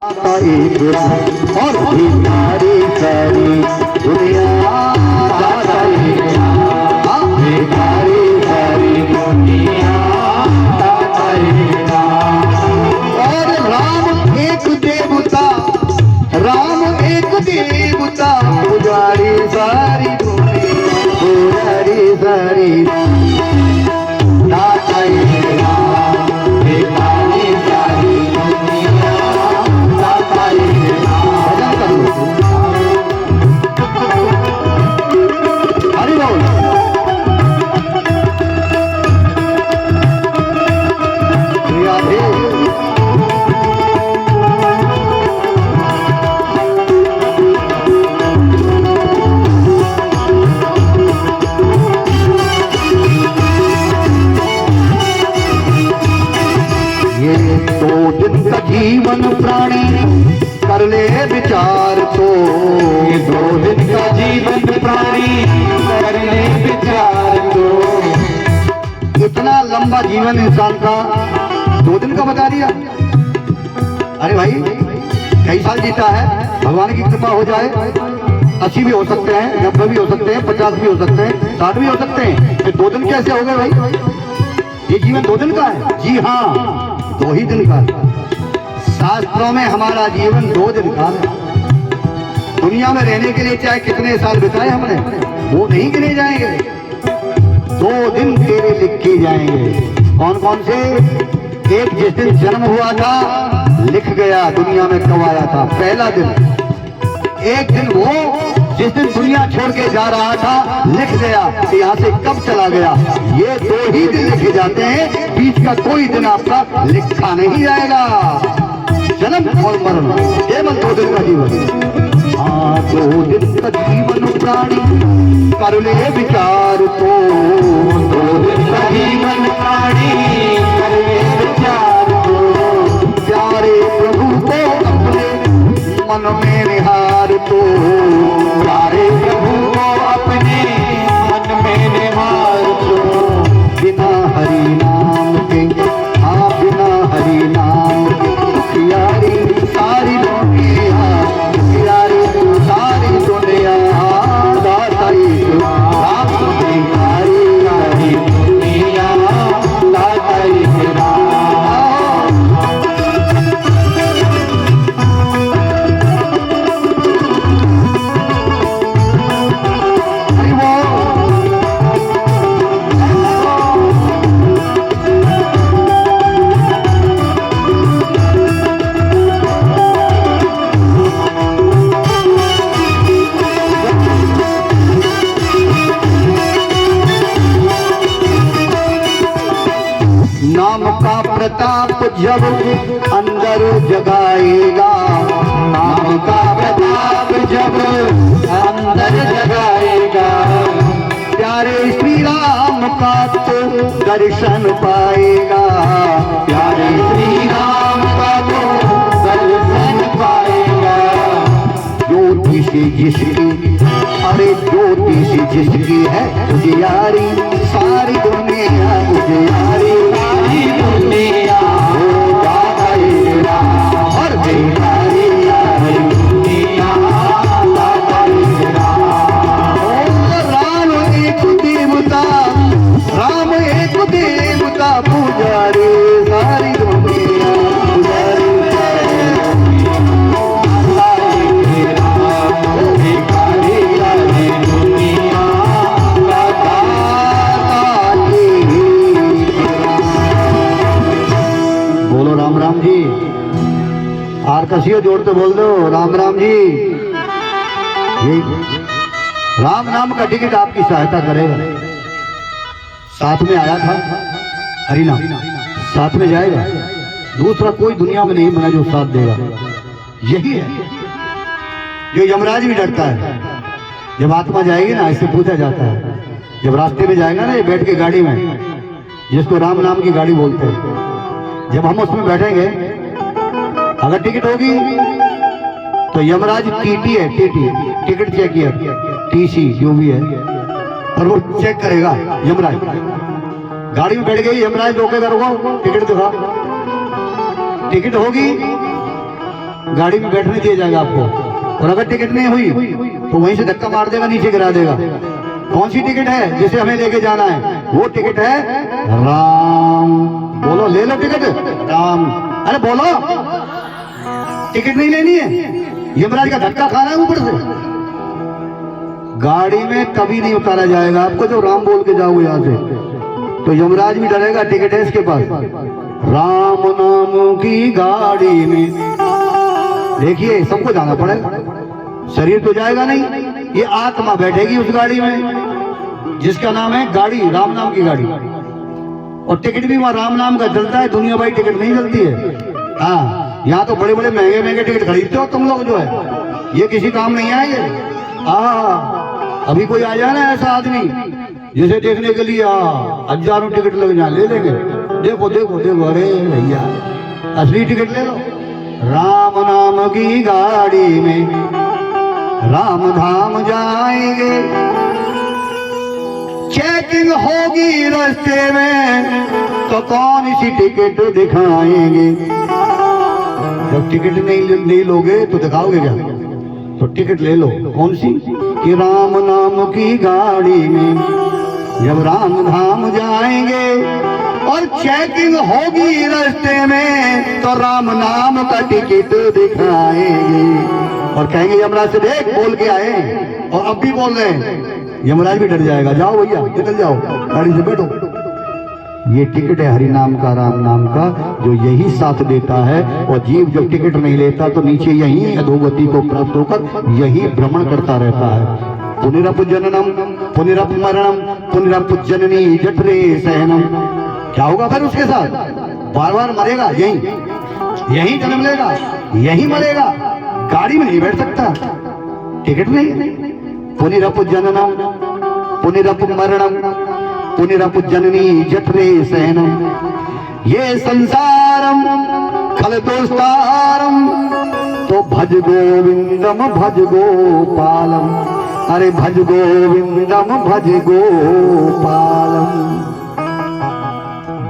एक और भी सारी सारी दुनिया सारी सारी दुनिया और राम एक देवता पुजारी सारी दुनिया पुजारी सारी जीवन प्राणी कर ले विचार तो ये 2 दिन का जीवन प्राणी कर ले विचार तो इतना लंबा जीवन इंसान का 2 दिन का बता दिया। अरे भाई कई साल जीता है, भगवान की कृपा हो जाए 80 भी हो सकते हैं, 90 भी हो सकते हैं, 50 भी हो सकते हैं, 60 भी हो सकते हैं, फिर 2 दिन कैसे हो गए भाई? ये जीवन 2 दिन का है। जी हाँ, 2 ही दिन का है। शास्त्रों में हमारा जीवन 2 दिन का है। दुनिया में रहने के लिए चाहे कितने साल बिताए हमने, वो नहीं गिने जाएंगे। 2 दिन तेरे लिखे जाएंगे। कौन कौन से? एक जिस दिन जन्म हुआ था लिख गया, दुनिया में कब आया था पहला दिन। एक दिन वो जिस दिन दुनिया छोड़ के जा रहा था लिख गया कि यहाँ से कब चला गया। ये 2 ही दिन लिखे जाते हैं, बीच का कोई दिन आपका लिखा नहीं जाएगा। जन्म और मरण केवल 2 दिन का जीवन। हाँ, 2 दिन का जीवन प्राणी कर ले विचार तो 2 दिन का जीवन प्राणी कर ले विचार तो प्यारे प्रभु को अपने मन में निहार तो प्यारे प्रभु को अपने मन में निहार तो बिना हरि नाम के, हाँ बिना हरि नाम के यारी सारी दुनिया यारी सारी दुनिया दाताई राम तुम्हारी यारी दुनिया दाताई नाम का प्रताप जब अंदर जगाएगा, नाम का प्रताप जब अंदर जगाएगा, प्यारे श्री राम का तो दर्शन पाएगा, प्यारे श्री राम का तो दर्शन पाएगा। ज्योति से जिसकी, अरे ज्योति से जिसकी है उजियारी सारी दुनिया उजियारी दुनिया हो जाए और बेकारी दुनिया राम एक देवता, राम एक देवता पुजारी सारी दुनिया पुजारी राम राम जी। आर कसियो जोड़ते बोल दो राम राम जी। ये राम नाम का टिकट आपकी सहायता करेगा। साथ में आया था हरि नाम, साथ में जाएगा। दूसरा कोई दुनिया में नहीं बना जो साथ देगा। यही है जो यमराज भी डरता है। जब आत्मा जाएगी ना, इससे पूछा जाता है, जब रास्ते में जाएगा ना ये बैठ के गाड़ी में, जिसको राम नाम की गाड़ी बोलते हैं, जब हम उसमें बैठेंगे, अगर टिकट होगी तो यमराज टीटी है, टीटी टिकट चेक किया, टीसी जो भी है, और वो चेक करेगा यमराज। गाड़ी में बैठ गई, यमराज रोकेगा, रुको टिकट दिखा। टिकट होगी, गाड़ी में बैठने दिया जाएगा आपको। और अगर टिकट नहीं हुई तो वहीं से धक्का मार देगा, नीचे गिरा देगा। कौन सी टिकट है जिसे हमें लेके जाना है? वो टिकट है राम। बोलो, ले लो टिकट राम। अरे बोलो, टिकट नहीं लेनी है, यमराज का धक्का खाना है ऊपर से। गाड़ी में कभी नहीं उतारा जाएगा आपको जब राम बोल के जाओगे यहाँ से, तो यमराज भी डरेगा। टिकट है इसके पास, राम नाम की गाड़ी में। देखिए, सबको जाना पड़ेगा, शरीर तो जाएगा नहीं, ये आत्मा बैठेगी उस गाड़ी में जिसका नाम है गाड़ी, राम नाम की गाड़ी। और टिकट भी वहां राम नाम का चलता है, दुनिया भाई टिकट नहीं चलती है। हाँ, यहाँ तो बड़े बड़े महंगे महंगे टिकट खरीदते हो तुम लोग जो है, ये किसी काम नहीं आएंगे। अभी कोई आ जाए ना ऐसा आदमी जिसे देखने के लिए हजारों टिकट लग जाए, ले लेंगे। देखो देखो देखो, अरे भैया असली टिकट ले लो। राम नाम की गाड़ी में राम धाम जाएंगे, चेकिंग होगी रास्ते में तो कौन सी टिकट दिखाएंगे। जब टिकट नहीं लोगे तो दिखाओगे क्या? तो टिकट ले लो। कौन सी? कि राम नाम की गाड़ी में जब राम धाम जाएंगे और चेकिंग होगी रास्ते में तो राम नाम का टिकट दिखाएंगे। और कहेंगे यमराज से, देख बोल के आए, और अब भी बोल रहे हैं। यमराज भी डर जाएगा, जाओ भैया निकल जाओ, गाड़ी से बैठो। ये टिकट है हरि नाम का, राम नाम का, जो यही साथ देता है। और जीव जब टिकट नहीं लेता तो नीचे यही अधोगति को प्राप्त होकर यही भ्रमण करता रहता है। पुनरपि जननम पुनरपि मरणम पुनरपि जननी जठरे सहनम। क्या होगा फिर उसके साथ? बार बार मरेगा, यही जन्म लेगा, यही मरेगा, गाड़ी में नहीं बैठ सकता, टिकट नहीं। पुनरपि जननम पुनरपि मरणम पुनरपि जननी जठरे सहनम। ये संसारम खल दोस्तारम तो भज गोविंदम भज गोपालम। अरे भज गोविंदम भज गोपालम।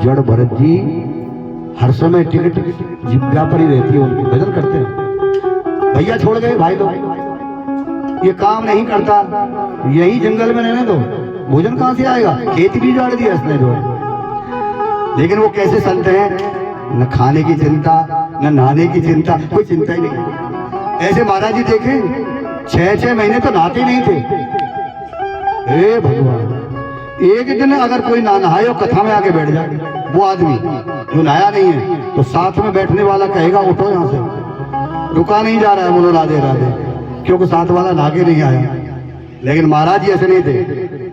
जड़ भरत जी हर समय टिकट जिज्ञा पर ही रहती है, उनकी भजन करते हैं। भैया छोड़ गए भाई लोग, ये काम नहीं करता, यही जंगल में रहने दो, भोजन कहां से आएगा? खेत भी जाड़ दिया इसने जो है। लेकिन वो कैसे संत हैं, न खाने की चिंता न नहाने की चिंता, कोई चिंता ही नहीं। ऐसे महाराज जी देखे 6-6 महीने तो नहाते नहीं थे। हे भगवान, एक दिन अगर कोई ना नहाए और कथा में आके बैठ जाए, वो आदमी जो नहाया नहीं है, तो साथ में बैठने वाला कहेगा उठो यहाँ से, रुका नहीं जा रहा है, बोलो राधे राधे, क्योंकि साथ वाला नहा के नहीं आया। लेकिन महाराज जी ऐसे नहीं थे।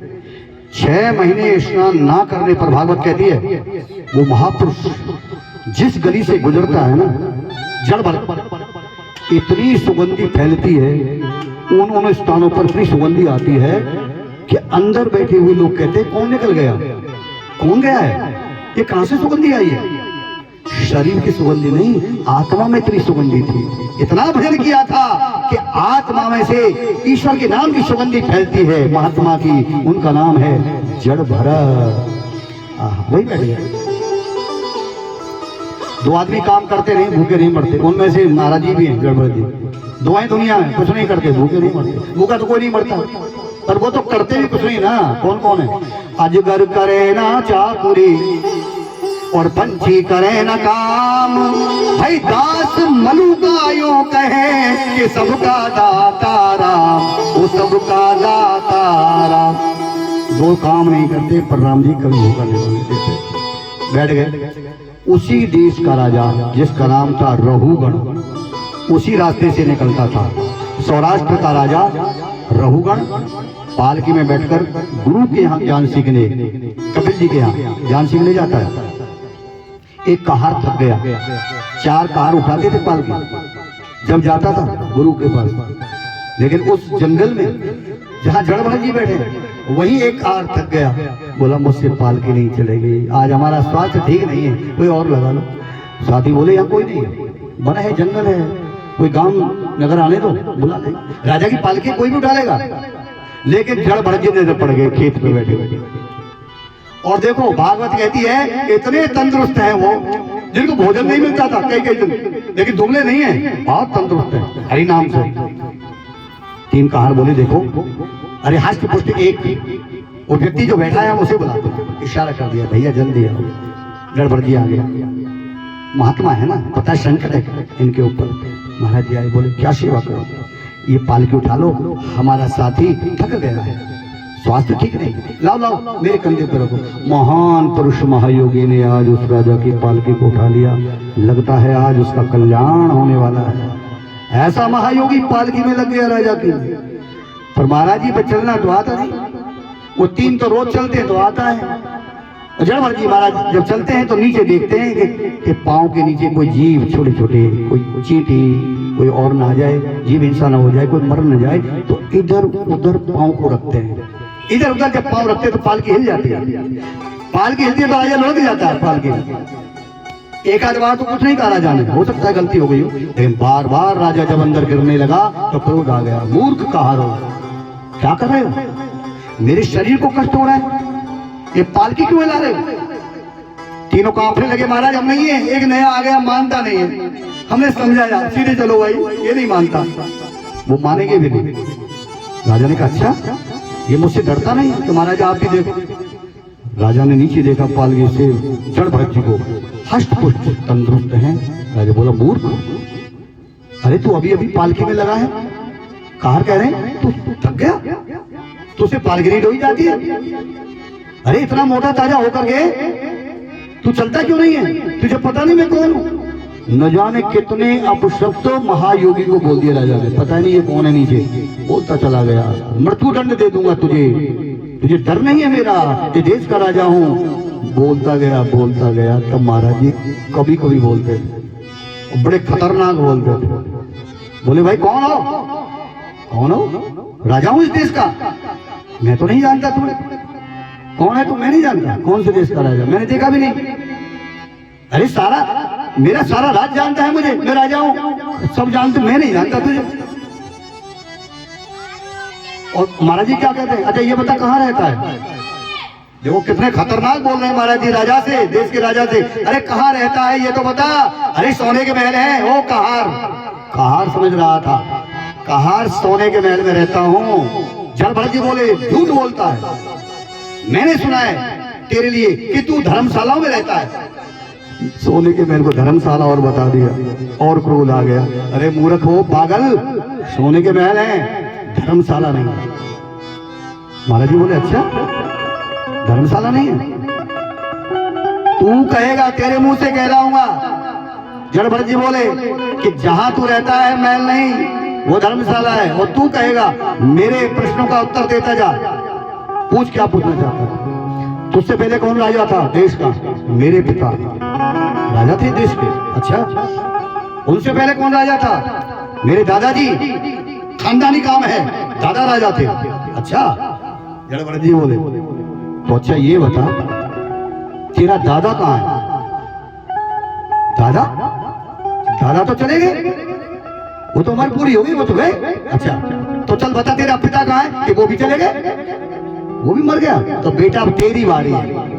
6 महीने स्नान ना करने पर भागवत कहती है वो महापुरुष जिस गली से गुजरता है ना, जड़ भर इतनी सुगंधी फैलती है, उन स्थानों पर इतनी सुगंधी आती है कि अंदर बैठे हुए लोग कहते हैं कौन निकल गया, कौन गया है, ये कहां से सुगंधी आई है? शरीर की सुगंधी नहीं, आत्मा में इतनी सुगंधी थी। इतना भजन किया था कि आत्मा में से ईश्वर के नाम की सुगंधी फैलती है, महात्मा की। उनका नाम है जड़ भरत। वही बैठ गया। 2 आदमी काम करते नहीं, भूखे नहीं मरते, उनमें से महाराज जी भी हैं, जड़ भरत जी। 2 दुनिया में कुछ नहीं करते, भूखे नहीं मरते। भूखा तो कोई नहीं मरता, पर वो तो करते भी कुछ नहीं ना। कौन कौन है? अजगर करे ना चाकुरी और पंछी करे न काम, भाई दास मलुका यूं कहे कि सबका दाता राम, वो सबका दाता राम। 2 काम नहीं करते, पर राम जी कभी भूखा नहीं देते। बैठ गए। उसी देश का राजा जिसका नाम था रहुगण, उसी रास्ते से निकलता था। सौराष्ट्र का राजा रहुगण पालकी में बैठकर गुरु के यहाँ ज्ञान सीखने, कपिल जी के यहाँ ज्ञान सीखने जाता है। एक कहार थक गया, 4 कहार उठाते थे पालकी जब जाता था गुरु के पास। लेकिन उस जंगल में जहाँ जड़ भरत जी बैठे, वही एक कहार थक गया, बोला मुझसे पालकी नहीं चलेगी, आज हमारा स्वास्थ्य ठीक नहीं है, कोई और लगा लो। साथी बोले यहाँ कोई नहीं है, बना है जंगल है, कोई गांव नगर आने दो, बुला ले। राजा की पालकी कोई भी उठा लेगा। लेकिन जड़ भरत जी नजर पड़ गए खेत पे बैठे बैठे। और देखो भागवत कहती है इतने तंदुरुस्त हैं वो जिनको भोजन नहीं मिलता था कई कई दिन, लेकिन दुबले नहीं है, बहुत तंदुरुस्त है हरि नाम से। 3 कहार बोले देखो, अरे हस्त पुष्ट एक वो व्यक्ति जो बैठा है उसे बुला दो, इशारा कर दिया, भैया जल्दी आओ, गड़बड़ जी आ गया। महात्मा है ना, पता संकट है इनके ऊपर। महाराज जी आए, बोले क्या सेवा करो, ये पालकी उठा लो, हमारा साथी थक गया है, स्वास्थ्य ठीक नहीं, लाओ लाओ मेरे कंधे पर रखो। महान पुरुष महायोगी ने आज उस राजा की पालकी को उठा लिया, लगता है आज उसका कल्याण होने वाला है। ऐसा महायोगी पालकी में लग गया राजा की। पर महाराज जी पे चलना तो आता नहीं, वो 3 तो रोज चलते हैं तो आता है। जड़भर जी महाराज जब चलते हैं तो नीचे देखते हैं कि पाँव के नीचे कोई जीव छोटे छोटे, कोई चींटी, कोई और ना जाए, जीव हिंसा ना हो जाए, कोई मर न जाए, तो इधर उधर पाँव को रखते हैं। इधर उधर जब पाँव रखते हैं तो पालकी हिल जाती है, पालकी हिलती है तो राजा लुढ़क जाता है पालकी। एक आध बार तो कुछ नहीं कहा राजा ने, हो सकता है गलती हो गई हो, लेकिन बार बार राजा जब अंदर गिरने लगा तो क्रोध आ गया। मूर्ख कहारो, क्या कर रहे हो, मेरे शरीर को कष्ट हो रहा है, ये पालकी क्यों हिला रहे हो। तीनों कांपने लगे, महाराज हम नहीं है, एक नया आ गया मानता नहीं है, हमने समझाया सीधे चलो भाई, ये नहीं मानता, वो मानेंगे भी नहीं। राजा ने कहा अच्छा ये मुझसे डरता नहीं तो महाराज आप भी देखो। राजा ने नीचे देखा, पालकी से जड़भरत जी को हष्ट पुष्ट तंदुरुस्त हैं। राजा बोला मूर्ख, अरे तू अभी अभी पालकी में लगा है, कहार कह रहे हैं तू थक गया, तुझसे पालकी नहीं ढोई जाती है, अरे इतना मोटा ताजा होकर के तू चलता क्यों नहीं है, तुझे पता नहीं मैं कौन हूं। न जाने कितने अपशब्द महायोगी को बोल दिया राजा ने, पता नहीं ये कौन है, नीचे बोलता चला गया, मृत्यु दंड दे दूंगा तुझे, तुझे डर नहीं है मेरा, ये देश का राजा हूं। बोलता गया। तब महाराज जी कभी कभी बोलते थे, बड़े खतरनाक बोलते थे। बोले भाई कौन हो, राजा हूं इस देश का, मैं तो नहीं जानता तुम्हें, कौन है तू, मैं नहीं जानता, कौन से देश का राजा, मैंने देखा भी नहीं। अरे मेरा सारा राज जानता है मुझे, मैं राजा हूं, सब जानते, मैं नहीं जानता तुझे। और महाराज जी क्या कहते हैं, अच्छा ये बता कहाँ रहता है। देखो कितने खतरनाक बोल रहे हैं महाराज जी राजा से, देश के राजा से। अरे कहाँ रहता है ये तो बता। अरे सोने के महल है, ओ कहार समझ रहा था, कहार सोने के महल में रहता हूँ। जड़भरत जी बोले झूठ बोलता है, मैंने सुना है तेरे लिए कि तू धर्मशालाओं में रहता है। सोने के महल को धर्मशाला और बता दिया, और क्रोध आ गया। अरे मूर्ख हो पागल, सोने के महल है, धर्मशाला नहीं। महाराज जी बोले अच्छा धर्मशाला नहीं है, तू कहेगा, तेरे मुंह से कहलाऊंगा। जड़भरत जी बोले कि जहां तू रहता है महल नहीं, वो धर्मशाला है, और तू कहेगा मेरे प्रश्नों का उत्तर देता जा, पूछ क्या पूछना चाहता है। तुझसे पहले कौन राजा था देश का, मेरे पिता राजा थे देश के। अच्छा उनसे पहले कौन राजा था, मेरे दादाजी, खानदानी काम है, दादा राजा थे। अच्छा जड़भरत जी बोले तो अच्छा ये बता तेरा दादा कहाँ है। दादा तो चले गए, वो तो उम्र पूरी हो गई, वो तो गए। अच्छा तो चल बता तेरा पिता कहाँ है, कि वो भी चले गए, वो भी मर गया। तो बेटा अब तेरी बारी है,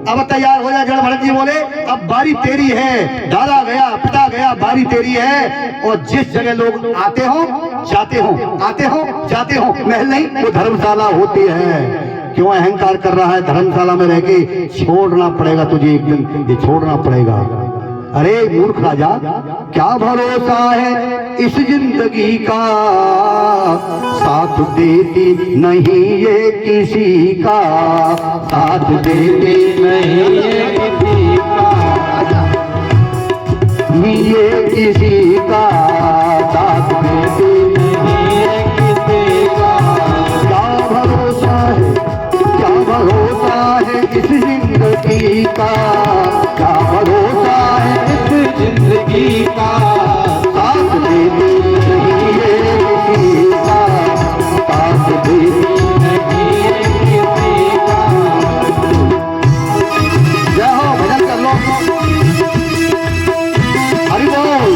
अब तैयार हो जा। जड़भरत जी बोले अब बारी तेरी है, दादा गया, पिता गया, बारी तेरी है। और जिस जगह लोग आते हो जाते हो, महल नहीं वो धर्मशाला होती है। क्यों अहंकार कर रहा है, धर्मशाला में रह के छोड़ना पड़ेगा तुझे, एक दिन ये छोड़ना पड़ेगा। अरे मूर्ख राजा, क्या भरोसा है इस जिंदगी का, साथ देती नहीं ये किसी का, साथ देती नहीं ये किसी का, ये किसी का, साथ देती नहीं ये किसी का। क्या भरोसा है इस जिंदगी का, क्या भरोसा है इस जिंदगी का, साथ देती नहीं ये किसी का, साथ देती नहीं ये किसी का। जय हो, भजन कर लो, हरि बोल।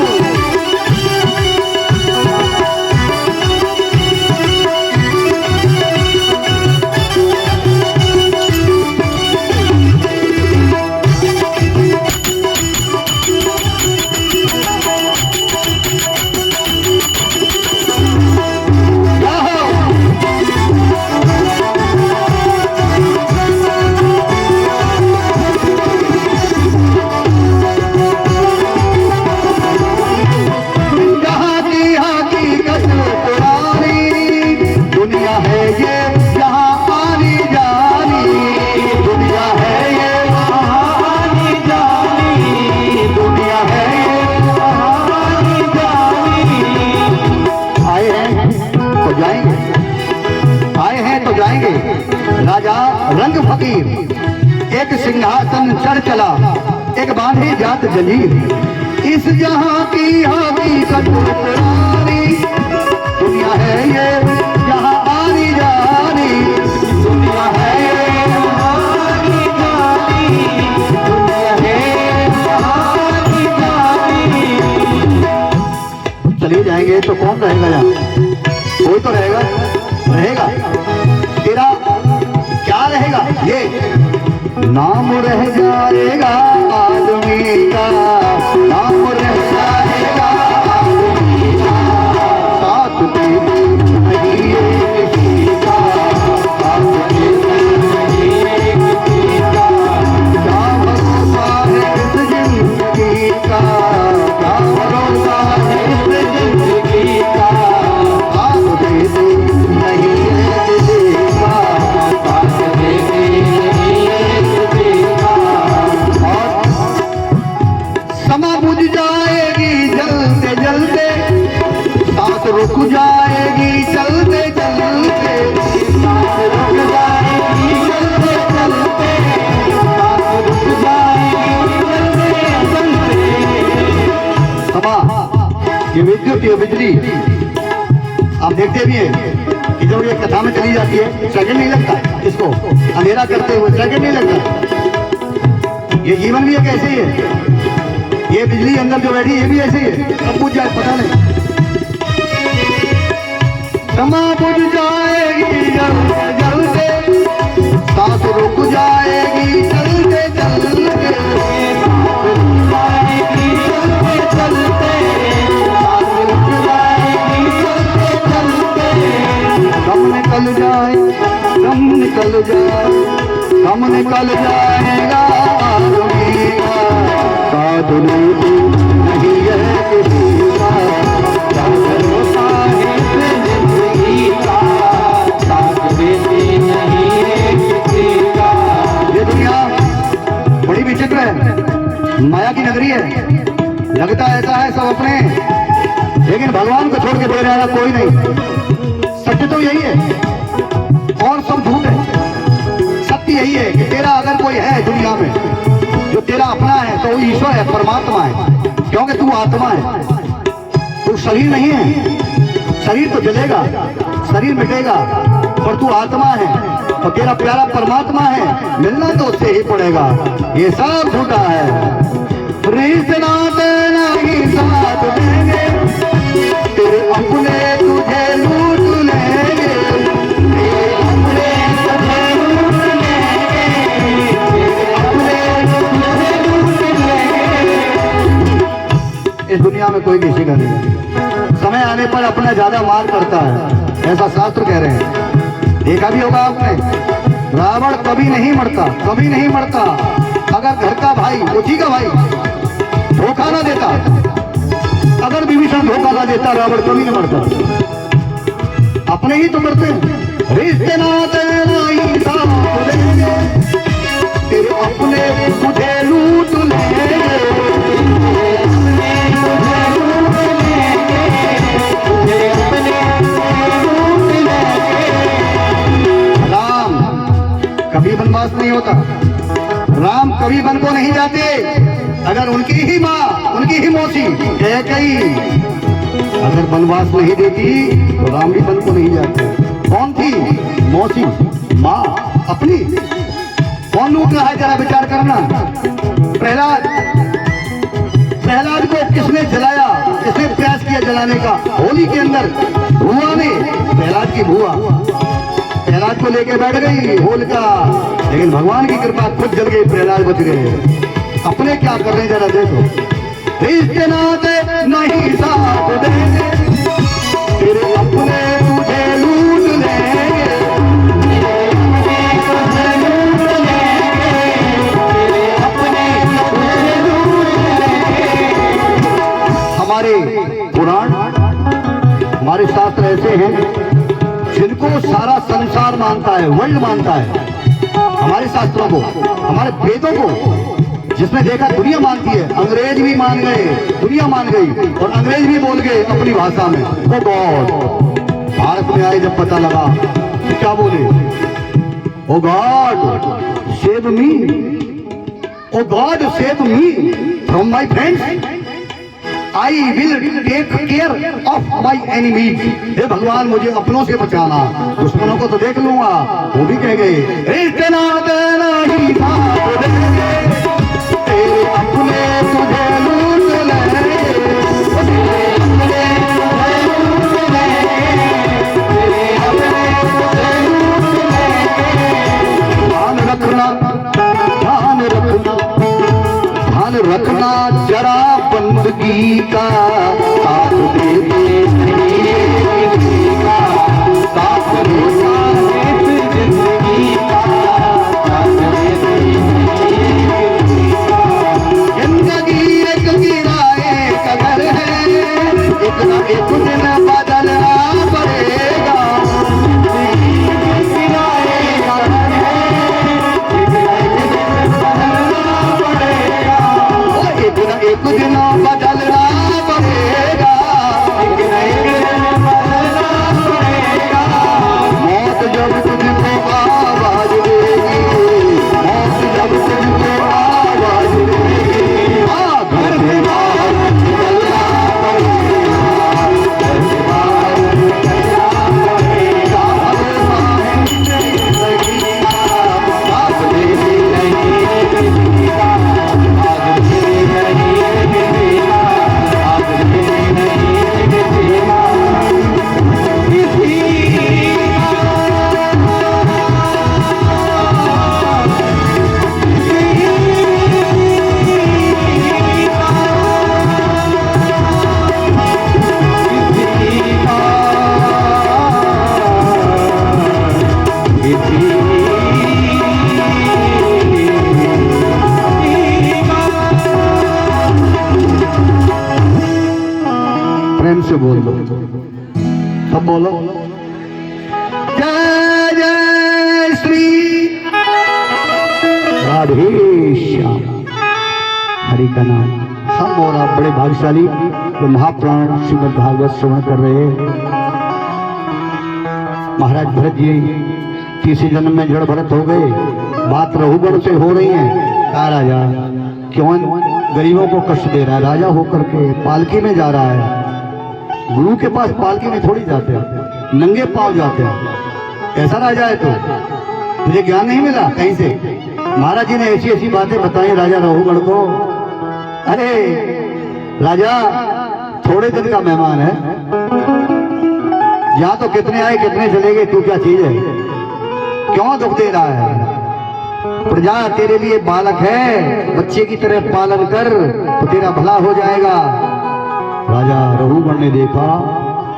दबंग फकीर, एक सिंहासन चढ़ चला, एक बांधे जात जलील। इस जहां की हकीकत पुरानी, दुनिया है ये यहाँ आनी जानी, दुनिया है ये यहाँ आनी जानी, दुनिया है यहाँ आनी जानी। चले जाएंगे तो कौन रहेगा यहाँ? कोई तो रहेगा, रहेगा। तेरा क्या रहेगा? ये नाम रह जाएगा आदमी का, नाम रह जाएगा आदमी का, साथ नहीं है किसी का, साथ नहीं है किसी का। क्या भरोसा है इस जिंदगी का, क्या भरोसा है इस जिंदगी का, साथ नहीं है किसी का, साथ नहीं है किसी का। और समा बुझ जाएगी जलते जलते, सांस रुक जाएगी चलते चलते, सांस रुक जाएगी चलते चलते, सांस रुक जाएगी चलते चलते। समा ये विद्युत, ये बिजली आप देखते भी हैं कि जब ये कथा में चली जाती है सेकंड नहीं लगता, इसको अंधेरा करते हुए सेकंड नहीं लगता। ये जीवन भी एक ऐसे ही है, ये बिजली अंदर जो बैठी ये भी ऐसे ही है, सब बुझ जाए पता नहीं। समा बुझ जाएगी जलते जलते, सांस रुक जाएगी चलते चलते, सांस रुक जाएगी चलते चलते, सांस रुक जाएगी चलते चलते। दम निकल जाए, दम निकल जाए, दम निकल जाएगा आदमी का, साथ नहीं है किसी का, क्या भरोसा है जिंदगी का, साथ नहीं है किसी का। ये दुनिया बड़ी विचित्र है, माया की नगरी है। लगता ऐसा है सब अपने, लेकिन भगवान को छोड़ के दे रहा कोई नहीं। सत्य तो यही है और सब झूठ है। सत्य यही है कि तेरा अगर कोई है दुनिया में जो तेरा अपना है तो वो ईश्वर है, परमात्मा है, क्योंकि तू आत्मा है, तू शरीर नहीं है। शरीर तो जलेगा, शरीर मिटेगा, पर तू आत्मा है और तेरा प्यारा परमात्मा है, मिलना तो उससे ही पड़ेगा। ये सब झूठा है। रिश्ते नाते नहीं साथ देंगे, तेरे अपने तुझे लूट लेंगे, तेरे अपने तुझे लूट लेंगे, तेरे अपने तुझे लूट लेंगे। इस दुनिया में कोई किसी का नहीं, समय आने पर अपना ज्यादा मार करता है, ऐसा शास्त्र कह रहे हैं। देखा भी होगा आपने, रावण कभी नहीं मरता, कभी नहीं मरता। अगर घर का भाई, उसी का भाई धोखा ना देता, अगर विभीषण धोखा ना देता, रावण कभी नहीं मरता। अपने ही तो मरते हैं। रिश्ते नाते नहीं साथ देंगे, तेरे अपने तुझे लूट लेंगे, तेरे अपने तुझे लूट लेंगे, तेरे अपने तुझे लूट लेंगे। राम कभी वनवास नहीं होता, राम कभी वन को नहीं जाते। अगर उनकी ही माँ, उनकी ही मौसी कैकेयी अगर वनवास नहीं देती तो राम भी वन को नहीं जाते। कौन थी? मौसी, माँ अपनी। कौन लूट रहा है जरा विचार करना। प्रहलाद, प्रहलाद को किसने जलाया, किसने प्रयास किया जलाने का? होली के अंदर बुआ ने, प्रहलाद की बुआ प्रहलाद को लेके बैठ गई होलिका, लेकिन भगवान की कृपा खुद जल गई, प्रहलाद बच गए। अपने क्या कर रहे हैं जरा देखो। रिश्ते नाते नहीं साथ देंगे, तेरे अपने तुझे लूट लेंगे, तेरे अपने तुझे लूट लेंगे, तेरे अपने तुझे लूट लेंगे। हमारे पुराण, हमारे शास्त्र ऐसे हैं जिनको सारा संसार मानता है, वर्ल्ड मानता है। हमारे शास्त्रों को, हमारे वेदों को जिसने देखा दुनिया मानती है। अंग्रेज भी मान गए, दुनिया मान गई, और अंग्रेज भी बोल गए अपनी भाषा में ओ गॉड। भारत में आए जब पता लगा तो क्या बोले, oh god save me, oh god save me from my friends, I will take care of my enemies. हे भगवान मुझे अपनों से बचाना, दुश्मनों को तो देख लूंगा। वो भी कह गए इतना देना ही था तेरे अपने तुझे लूट ले, ध्यान रखना, ध्यान रखना, ध्यान रखना जरा बंदगी का, साथ दे दे जिंदगी का, साथ दे दे जिंदगी का, साथ दे दे जिंदगी का। जिंदगी एक किराए का घर है, एक ना एक दिन बदलना पड़ेगा। जिंदगी एक किराए का घर है, एक ना एक दिन बदलना पड़ेगा। एक दिन बदलना पड़ेगा, एक न एक दिन बदलना पड़ेगा। मौत जब तुझको आवाज देगी, मौत जब तुझको आवाज देगी, घर से बाहर निकलना पड़ेगा, घर से बाहर निकलना पड़ेगा। जिंदगी का साथ देगी नहीं किसी का, आज भी नहीं किसी का, आज भी नहीं किसी का, किसी प्रेम से बोल दो, सब बोलो जय जय श्री राधे श्याम। हरि का नाम हम और आप बड़े भाग्यशाली जो महाप्राण श्रीमद् भागवत श्रवण कर रहे हैं। महाराज भरत जी तीसरे जन्म में जड़ भरत हो गए, बात रघुगढ़ से हो रही है। कहा राजा क्यों गरीबों को कष्ट दे रहा है, राजा होकर के पालकी में जा रहा है। गुरु के पास पालकी में थोड़ी जाते हैं, नंगे पांव जाते हैं। ऐसा राजा है तो मुझे ज्ञान नहीं मिला कहीं से। महाराज जी ने ऐसी ऐसी बातें बताई राजा रघुगढ़ को। अरे राजा थोड़े दिन का मेहमान है, यहाँ तो कितने आए कितने चले गए, तू क्या चीज है, क्यों दुख दे रहा है। प्रजा तेरे लिए बालक है, बच्चे की तरह पालन कर तो तेरा भला हो जाएगा। राजा रघुगढ़ ने देखा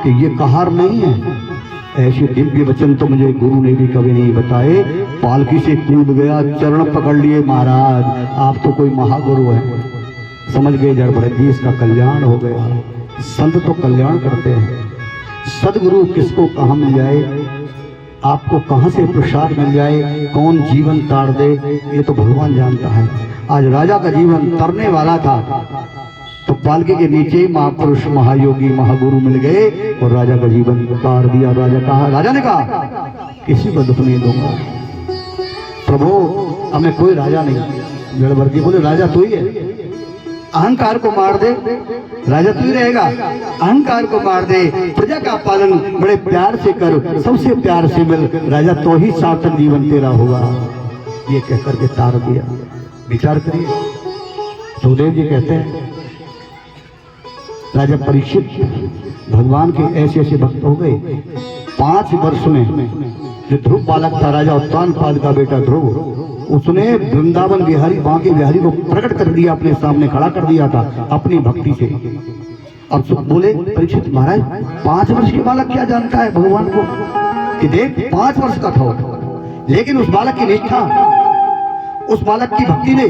कि ये कहार नहीं है, ऐसे दिव्य वचन तो मुझे गुरु ने भी कभी नहीं बताए। पालकी से कूद गया, चरण पकड़ लिए, महाराज आप तो कोई महागुरु है। समझ गए जड़ भरत जी इसका कल्याण हो गया। संत तो कल्याण करते हैं, सदगुरु किसको कहाँ मिल जाए, आपको कहाँ से प्रसाद मिल जाए, कौन जीवन तार दे, ये तो भगवान जानता है। आज राजा का जीवन तरने वाला था तो पालकी के नीचे ही महापुरुष महायोगी महागुरु मिल गए और राजा का जीवन तार दिया। राजा ने कहा किसी को दुख नहीं दूंगा प्रभु, हमें कोई राजा नहीं। जड़भर जी बोले राजा तू ही है, अहंकार को मार दे, राजा तू ही रहेगा। अहंकार को मार दे, प्रजा का पालन बड़े प्यार से कर, सबसे प्यार से मिल, राजा तो ही सार्थक जीवन तेरा होगा। ये कहकर के तार दिया। विचार करिए, सुखदेव जी कहते हैं राजा परीक्षित भगवान के ऐसे ऐसे भक्त हो गए। 5 वर्ष में जो ध्रुव बालक था, राजा उत्तानपाद का बेटा ध्रुव, उसने वृंदावन बिहारी बांके बिहारी को प्रकट कर दिया, अपने सामने खड़ा कर दिया था अपनी भक्ति से। अब सुख बोले परीक्षित महाराज 5 वर्ष के बालक क्या जानता है भगवान को, कि देख 5 वर्ष का था, लेकिन उस बालक की निष्ठा, उस बालक की भक्ति ने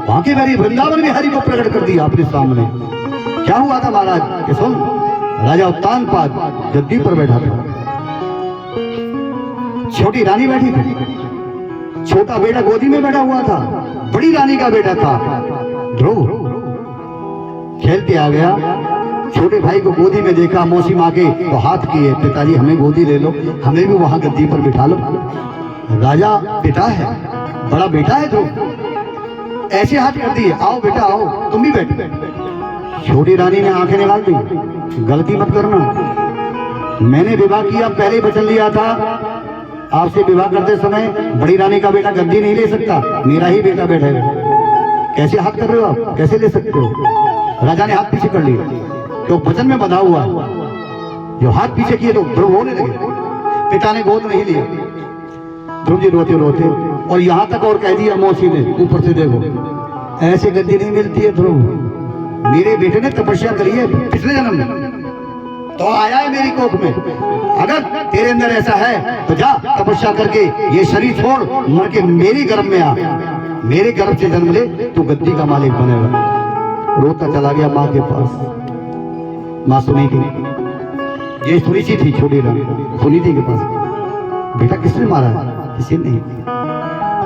बांके बिहारी वृंदावन बिहारी को प्रकट कर दिया अपने सामने। क्या हुआ था महाराज कि सुन, राजा उत्तानपाद गद्दी पर बैठा था, छोटी रानी बैठी थी, छोटा बेटा गोदी में बैठा हुआ था, बड़ी रानी का बेटा था ध्रुव। खेलते आ गया, छोटे भाई को गोदी में देखा, मौसी माँ के तो हाथ किए, पिताजी हमें गोदी ले लो, हमें भी वहां गद्दी पर बिठा लो। राजा पिता है, बड़ा बेटा है ध्रुव। ऐसे हाथ कर दिए, आओ बेटा आओ, तुम भी बैठो। छोटी रानी ने आंखें निकाल दी, गलती मत करना, मैंने विवाह किया, पहले ही वचन लिया था आपसे विवाह करते समय बड़ी रानी का बेटा गद्दी नहीं ले सकता, मेरा ही बेटा बैठेगा। कैसे हाथ कर रहे हो आप, कैसे ले सकते हो? राजा ने हाथ पीछे कर लिया, तो वचन में बंधा हुआ, जो हाथ पीछे किए तो ध्रुव रोने लगे। पिता ने गोद नहीं लिया, ध्रुव जी रोते रोते, और यहां तक और कह दिया मौसी ने, ऊपर से देखो ऐसे गद्दी नहीं मिलती है ध्रुव, मेरे बेटे ने तपस्या करी है पिछले जन्म में, तो आया है मेरी कोख में। अगर तेरे अंदर ऐसा है तो जा तपस्या करके ये शरीर छोड़, मर के मेरी गर्भ में आ, मेरे गर्भ से जन्म ले, तू गद्दी का मालिक बनेगा। रोता चला गया माँ के पास। माँ सुनी थी, ये सुनी सी थी छोटी रानी, सुनी थी के पास, बेटा किसने मारा? किसी ने नहीं,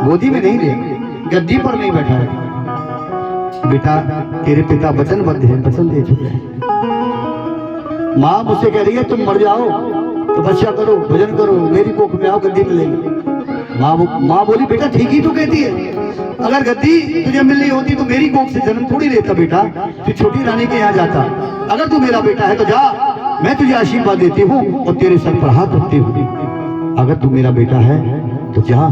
गोदी में नहीं ले, गद्दी पर नहीं बैठा है। बेटा तेरे पिता वचनबद्ध है, वचन दे चुके हैं। माँ मुझसे कह रही है तुम मर जाओ, तपस्या करो, भजन करो, मेरी कोख में आओ, गद्दी मिलेगी। माँ बोली बेटा ठीक ही तो कहती है, अगर गद्दी तुझे मिलनी होती तो मेरी कोख से जन्म थोड़ी लेता बेटा, तू छोटी रानी के यहाँ जाता। अगर तू मेरा बेटा है तो जा, मैं तुझे आशीर्वाद देती हूँ और तेरे सर पर हाथ रखती हूँ। अगर तू मेरा बेटा है तो जा,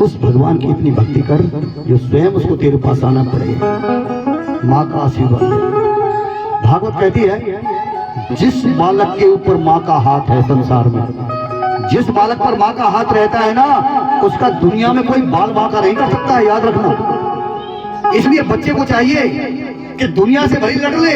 उस भगवान की इतनी भक्ति कर जो स्वयं उसको तेरे पास आना पड़ेगा। माँ का आशीर्वाद ले। भागवत कहती है जिस बालक के ऊपर माँ का हाथ है संसार में, जिस बालक पर माँ का हाथ रहता है ना, उसका दुनिया में कोई बाल बांका का नहीं कर सकता है, याद रखना। इसलिए बच्चे को चाहिए कि दुनिया से भरी लड़ ले,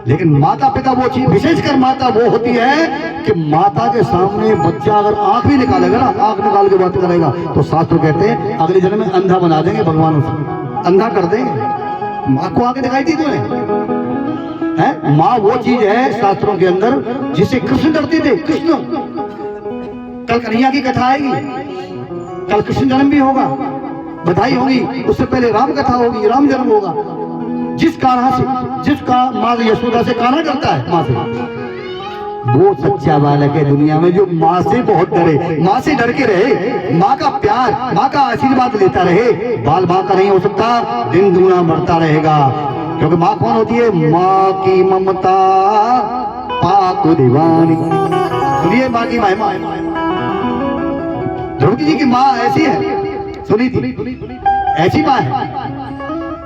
लेकिन माता पिता वो चीज, विशेषकर माता वो होती है कि माता के सामने बच्चा अगर आंख भी निकालेगा ना, आंख निकाल के बात करेगा, तो शास्त्र कहते हैं अगले जन्म में अंधा बना देंगे भगवान, उसे अंधा कर देंगे। माँ को आगे दिखाई दी तुम्हें है? माँ वो चीज है शास्त्रों के अंदर जिसे कृष्ण डरते थे। कृष्ण, कल कन्हैया की कथा आएगी, कल कृष्ण जन्म भी होगा, बधाई होगी, उससे पहले राम कथा होगी, राम जन्म होगा। जिस कान्हा से, जिसका माँ यशोदा से कान्हा डरता है, माँ से, वो सच्चा बालक है दुनिया में जो माँ से बहुत डरे, माँ से डर के रहे, माँ का प्यार, माँ का आशीर्वाद लेता रहे। बाल माँ का नहीं हो सकता, दिन दुना बढ़ता रहेगा, क्योंकि माँ कौन होती है? माँ की ममता पाक दीवानी। सुनिए माँ की महिमा। द्रौपदी जी की माँ ऐसी है, सुनी थी, ऐसी माँ है,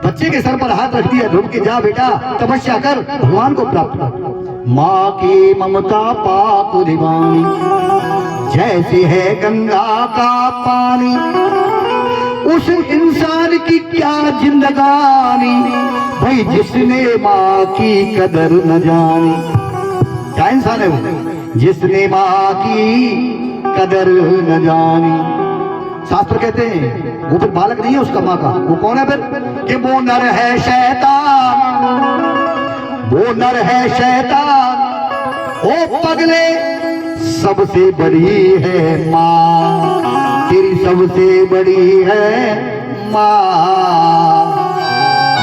बच्चे के सर पर हाथ रखती है, ध्रुव के जा बेटा तपस्या कर, भगवान को प्राप्त कर। माँ की ममता पाक दीवानी, जैसे है गंगा का पानी, उस इंसान की क्या जिंदगानी, भाई जिसने माँ की कदर न जानी। क्या इंसान है वो? जिसने माँ की कदर न जानी। शास्त्र कहते हैं वो फिर बालक नहीं है उसका माँ का, वो कौन है फिर? कि वो नर है शैतान, वो नर है शैतान, ओ पगले सबसे बड़ी है माँ, तेरी सबसे बड़ी है माँ।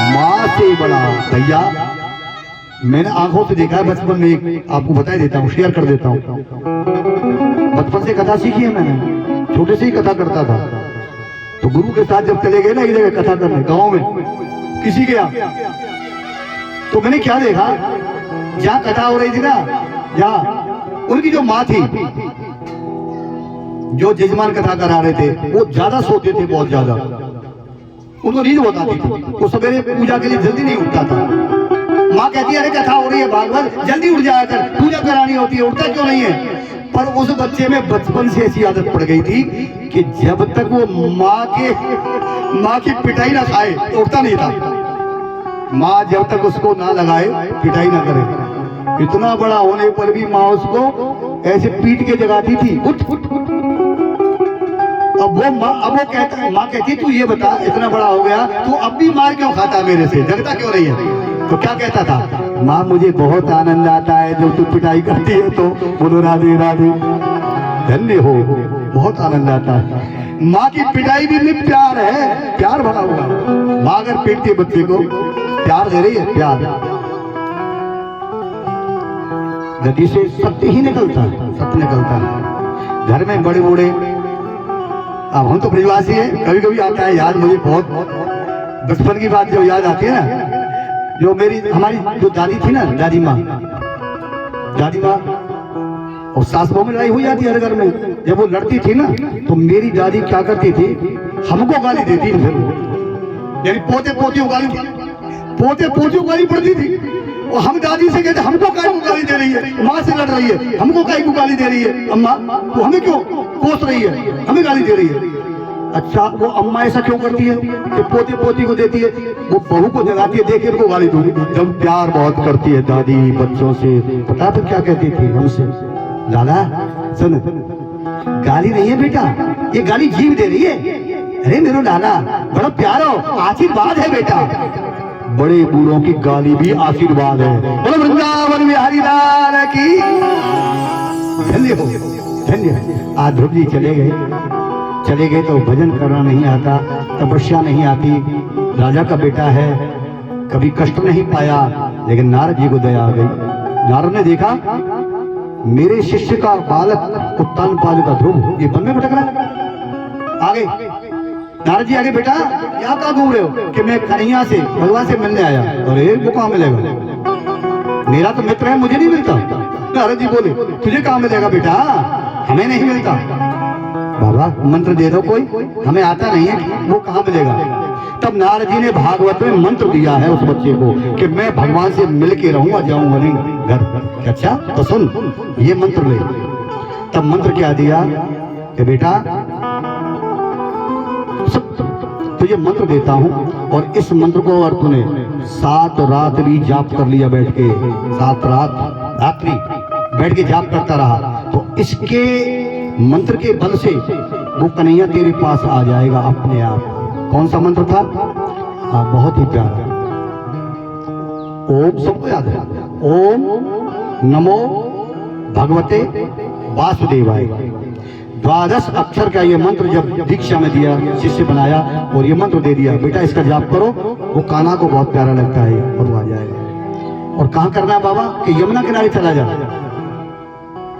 माँ से बड़ा भैया मैंने आंखों से देखा है बचपन में, एक आपको बता देता हूँ, शेयर कर देता हूँ। बचपन से कथा सीखी है मैंने, छोटे से ही कथा करता था। तो गुरु के साथ जब चले गए ना एक जगह कथा करने गांव में किसी के यहाँ, तो मैंने क्या देखा, जहाँ कथा हो रही थी ना, जहाँ उनकी जो माँ थी, जो जजमान कथा करा रहे थे, वो ज्यादा सोते थे, बहुत ज्यादा, उनको नींद बहुत आती थी, वो सवेरे पूजा के लिए जल्दी नहीं उठता था। माँ कहती है अरे कथा हो रही है भागवत, जल्दी उठ जाया कर, पूजा करानी होती है, उठता क्यों नहीं है? पर उस बच्चे में बचपन से ऐसी आदत पड़ गई थी कि जब तक वो माँ की पिटाई ना खाए तो उठता नहीं था। माँ जब तक उसको ना लगाए, पिटाई ना करे, इतना बड़ा होने पर भी माँ उसको ऐसे पीट के जगाती थी, उठ उठ उठ। अब वो कहता है, माँ कहती तू ये बता, इतना बड़ा हो गया तू अब भी मार क्यों खाता मेरे से, जगता क्यों नहीं है? तो क्या कहता था? माँ मुझे बहुत आनंद आता है जब तू पिटाई करती है, तो बोलो राधे राधे, धन्य हो, बहुत आनंद आता है। माँ की पिटाई भी में प्यार है, प्यार भरा हुआ। माँ अगर पीटती है बच्चे को, प्यार दे रही है, प्यार। गति से सत्य ही निकलता है, सत्य निकलता है। घर में बड़े बूढ़े अब हम तो ब्रिजवासी हैं, कभी कभी आता है याद मुझे बहुत बचपन की बात जो याद आती है ना, जो मेरी हमारी जो दादी थी ना, दादी माँ और सास बहू में लड़ाई हो जाती है हर घर में। जब वो लड़ती थी ना तो मेरी दादी क्या करती थी, हमको गाली देती थी, यानी पोते पोतियों को गाली पड़ती थी। और हम दादी से कहते हमको काय को गाली दे रही है, माँ से लड़ रही है, हमको काय को गाली दे रही है, अम्मा तो हमें क्यों कोस रही है, हमें गाली दे रही है। अच्छा वो अम्मा ऐसा क्यों करती है कि पोते पोती को देती है, वो बहू को जगाती है, देखे को गाली दूंगी। जब प्यार बहुत करती है दादी बच्चों से, पता तो क्या कहती थी हमसे, दादा सुन गाली नहीं है बेटा, ये गाली जीव दे रही है। अरे मेरे लाला बड़ा प्यारो आशीर्वाद है बेटा, बड़े बूढ़ों की गाली भी आशीर्वाद है। बोलो वृंदावन बिहारी लाल की धन्य हो, धन्य। आज ध्रुव जी चले गए तो भजन करना नहीं आता, तपस्या नहीं आती। राजा का बेटा है, कभी कष्ट नहीं पाया, लेकिन नारद जी को दया आ गई। नारद ने देखा मेरे शिष्य का बालक उत्तानपाद का ध्रुव ये वन में भटक रहा है। आगे नारद जी आगे, बेटा यहाँ कहाँ घूम रहे हो? कि मैं कन्हैया से भगवान से मिलने आया। अरे वो कहाँ मिलेगा, मेरा तो मित्र है, मुझे नहीं मिलता। नारद जी बोले तुझे कहाँ मिलेगा बेटा, हमें नहीं मिलता। बाबा मंत्र दे दो कोई, हमें आता नहीं है, वो कहाँ मिलेगा। तब नारद जी ने भागवत में मंत्र दिया है उस बच्चे को कि मैं भगवान से मिल के रहूंगा, जाऊंगा नहीं घर। अच्छा तो सुन ये मंत्र ले। तब मंत्र क्या दिया कि बेटा तुझे मंत्र देता हूं और इस मंत्र को अगर तूने 7 रात्रि जाप कर लिया बैठ के, 7 रात्रि बैठ के जाप करता रहा, तो इसके मंत्र के बल से वो कन्हैया तेरे पास आ जाएगा अपने आप। कौन सा मंत्र था? बहुत ही प्यारा, ओम, सबको याद है, ओम नमो भगवते वासुदेवाय। 12 अक्षर का ये मंत्र जब दीक्षा में दिया, शिष्य बनाया और ये मंत्र दे दिया, बेटा इसका जाप करो, वो कान्हा को बहुत प्यारा लगता है और वो आ जाएगा। और कहाँ करना है बाबा? कि यमुना किनारे चला जा।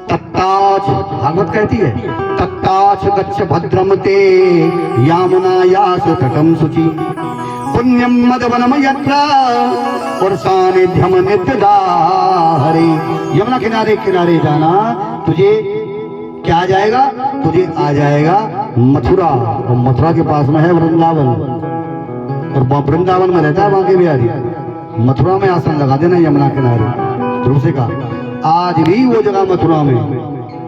तत्ताच भागवत कहती है, तत्ताच गच्छ भद्रम ते यामुनायास तटम शुचि पुण्यम मदवनम यत्रा वर्षानिध्यम नित्यदा हरे। यमुना किनारे किनारे जाना, तुझे क्या आ जाएगा? तुझे आ जाएगा मथुरा, और मथुरा के पास में है वृंदावन, और वृंदावन में रहता है बांके बिहारी। मथुरा में आसन लगा देना यमुना किनारे। ध्रुव से कहा आज भी वो जगह मथुरा में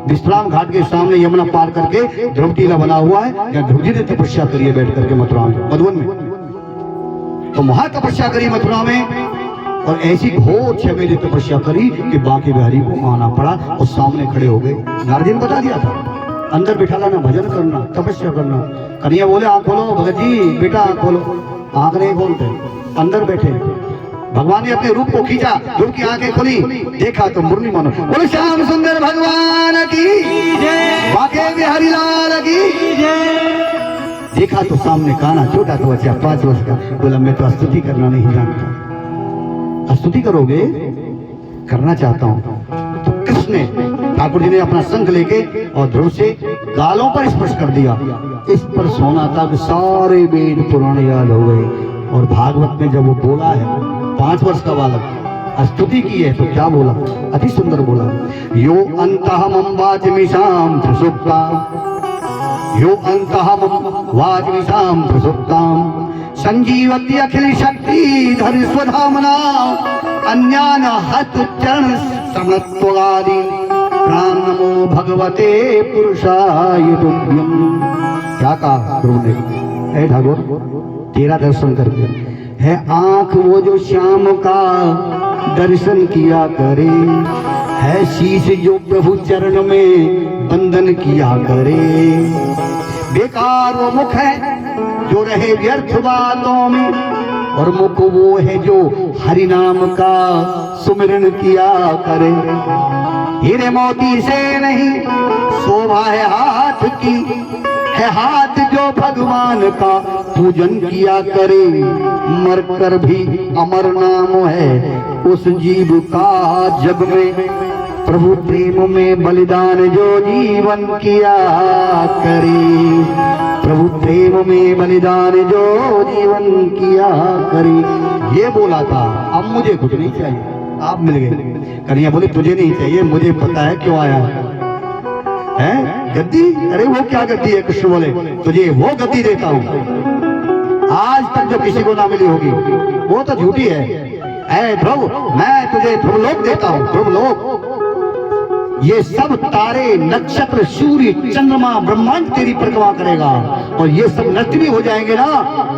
विश्राम घाट के सामने यमुना पार करके ध्रुव टीला बना हुआ है, जहाँ ध्रुव जी ने तपस्या करी है बैठ करके मथुरा में, मधुबन में। तो वहां तपस्या करी मथुरा में, और ऐसी घोर 6 महीने तपस्या करी कि बांके बिहारी को आना पड़ा और सामने खड़े हो गए। नारद जी ने बता दिया था अंदर बिठा लाना, भजन करना, तपस्या करना। कन्हैया बोले आंख खोलो भगत जी, बेटा आंख खोलो। आंख नहीं खोलते, अंदर बैठे। भगवान ने अपने रूप को खींचा, रूप की आंखें खोली, देखा तो मुरली मानो। बोले श्याम सुंदर भगवान की जय, बांके बिहारी लाल की जय। देखा तो सामने कान्हा, छोटा तो बच्चा 5 वर्ष का। बोला मैं तो स्तुति करना नहीं जानता। स्तुति करोगे? करना चाहता हूँ। तो कृष्ण ने, ठाकुर जी ने अपना शंख लेके और ध्रुव से गालों पर स्पर्श कर दिया। इस पर सोना तक सारे वेद पुराण याद हो गए। और भागवत में जब वो बोला है 5 वर्ष का बालक, स्तुति की है, तो क्या बोला? अति सुंदर बोला, यो अंतहम वाचमिषाम प्रसुप्ताम, यो अंतहम वाचमिषाम प्रसुप्ताम संजीवति अखिल शक्ति धरि स्वधामना अन्यान हत चरण समत्वादि प्राण नमो भगवते पुरुषाय तुभ्यम। क्या कहा ध्रुव ने? ऐ ठाकुर तेरा दर्शन करके है आंख वो जो श्याम का दर्शन किया करे, है शीश जो प्रभु चरण में बंधन किया करे। बेकार वो मुख है जो रहे व्यर्थ बातों में, और मुख वो है जो हरि नाम का सुमिरन किया करे। हीरे मोती से नहीं शोभा है हाथ की, है हाथ जो भगवान का पूजन किया करे। मर कर भी अमर नाम है उस जीव का जग में, प्रभु प्रेम में बलिदान जो जीवन किया करी, प्रभु प्रेम में बलिदान जो जीवन किया करी। ये बोला था। अब मुझे कुछ नहीं चाहिए, आप मिल गए। कन्हैया बोले तुझे नहीं चाहिए, मुझे पता है क्यों आया है। गद्दी? अरे वो क्या गद्दी है? कृष्ण बोले तुझे वो गद्दी देता हूं आज तक जो किसी को ना मिली होगी, वो तो झूठी है। ऐ ध्रुव, मैं तुझे ध्रुवलोक देता हूं, ध्रुवलोक। ये सब तारे, नक्षत्र, सूर्य, चंद्रमा, ब्रह्मांड तेरी परिक्रमा करेगा और ये सब नष्ट भी हो जाएंगे ना,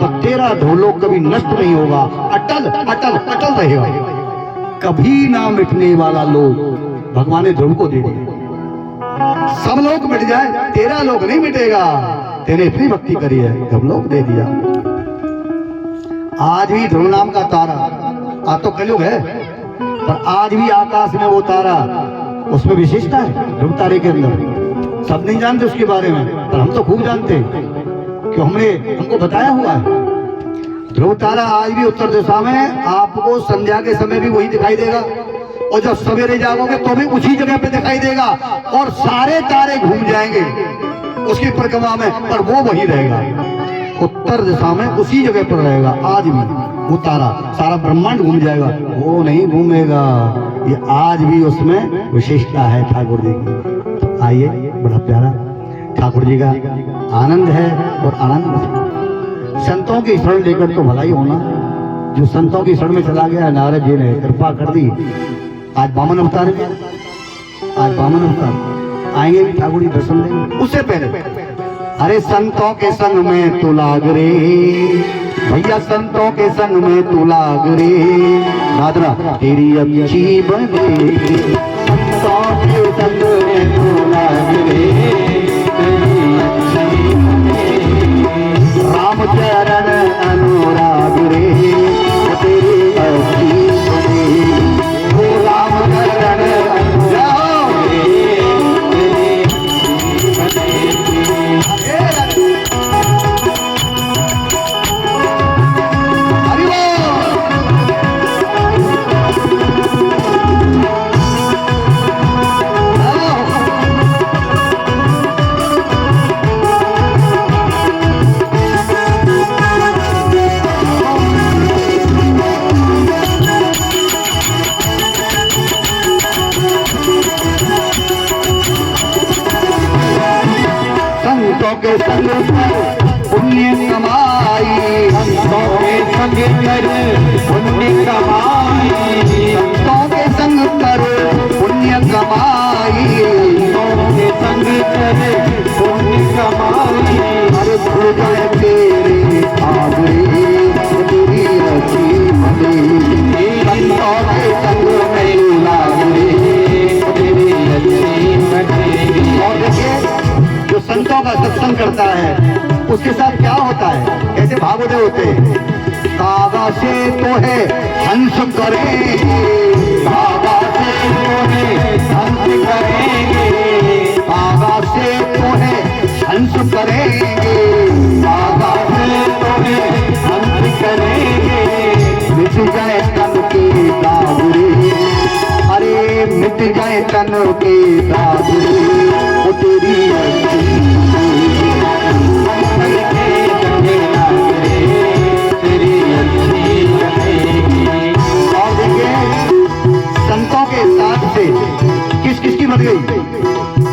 तो तेरा ध्रुवलोक कभी नष्ट नहीं होगा, अटल अटल अटल रहेगा, कभी ना मिटने वाला लोक भगवान ने ध्रुव को दे दिया। सब लोग मिट जाए, तेरा लोक नहीं मिटेगा। तेरे इतनी भक्ति करी है, ध्रुवलोक दे दिया। आज भी ध्रुव नाम का तारा, आज तो कलयुग है, पर आज भी आकाश में वो तारा, उसमें विशेषता है ध्रुव तारे के अंदर। सब नहीं जानते उसके बारे में, पर हम तो खूब जानते हैं क्यों हमको बताया हुआ है। ध्रुव तारा आज भी उत्तर दिशा में आपको संध्या के समय भी वही दिखाई देगा, और जब सवेरे जागोगे तो भी उसी जगह पे दिखाई देगा, और सारे तारे घूम जाएंगे उसकी परिक्रमा में, पर वो वही रहेगा, उत्तर दिशा में उसी जगह पर रहेगा। आज भी वो तारा, सारा ब्रह्मांड घूम जाएगा, वो नहीं घूमेगा। ये आज भी उसमें विशेषता है ठाकुर जी की। आइए, बड़ा प्यारा ठाकुर जी का आनंद है, और आनंद संतों की शरण लेकर तो भलाई होना। जो संतों की शरण में चला गया, नारद जी ने कृपा कर दी, आज वामन अवतार में, आज वामन अवतार आएंगे भी, ठाकुर जी दर्शन देंगे। उससे पहले अरे संतों के संग में तू लाग रे भैया, संतों के संग में तू लाग रे नादरा, तेरी अच्छी बने, संतों के संग में तू लाग रे, तेरी अच्छी बने, रामचरण अनुराग रे, तेरी अच्छी बने, वो रामचरण अनुराग रे, तेरी अच्छी बने। संतों के संग पुण्य कमाई, संतों के संग कर पुण्य कमाई, संतों के संग कर पुण्य कमाई, संतों के संग कर पुण्य कमाई। अरे भूल जाए तेरे आगरे, तेरी अच्छी बने, संतों के संग में लागरे, तेरी अच्छी बने। और देखिए, जो संतों का सत्संग करता है उसके साथ क्या होता है, कैसे भागवत होते हैं। कागा से तो है हंस करेंगे, कागा से तो है हंस करेंगे, कागा से तो है हंस करेंगे, कागा से तो है हंस करेंगे, मिट जाए तन के दाग रे, अरे मिट जाए तन के दाग रे, वो तेरी और देखिए संतों के साथ से किस किस की बन गई,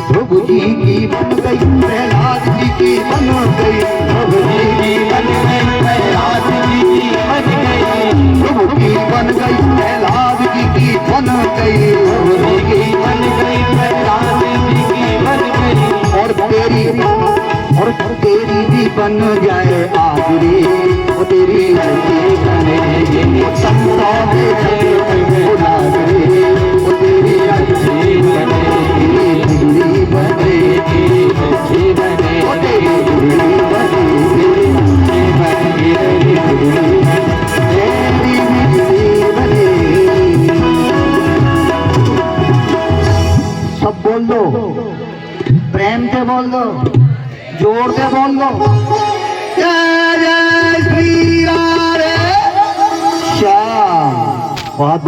ध्रुव जी की बन गई, प्रहलाद जी की बन गई, ध्रुव जी की बन गई, प्रहलाद जी की बन गई, ध्रुव की बन गई, प्रहलाद जी की बन गई, ध्रुव जी की बन गई, प्रहलाद जी की बन गई, और तेरी भी बन जाए आज रे, वो तेरी अच्छी बनेगी, संतों के संग में लाग रे, वो तेरी अच्छी बनेगी, बिगड़ी बनेगी, अच्छी बनेगी, वो तेरी बिगड़ी बनेगी, अच्छी बनेगी, बिगड़ी तेरी बिगड़ी बनेगी। सब बोल दो, प्रेम से बोल दो, जोर से बोल दो, जय जय श्री राधे श्याम। बहुत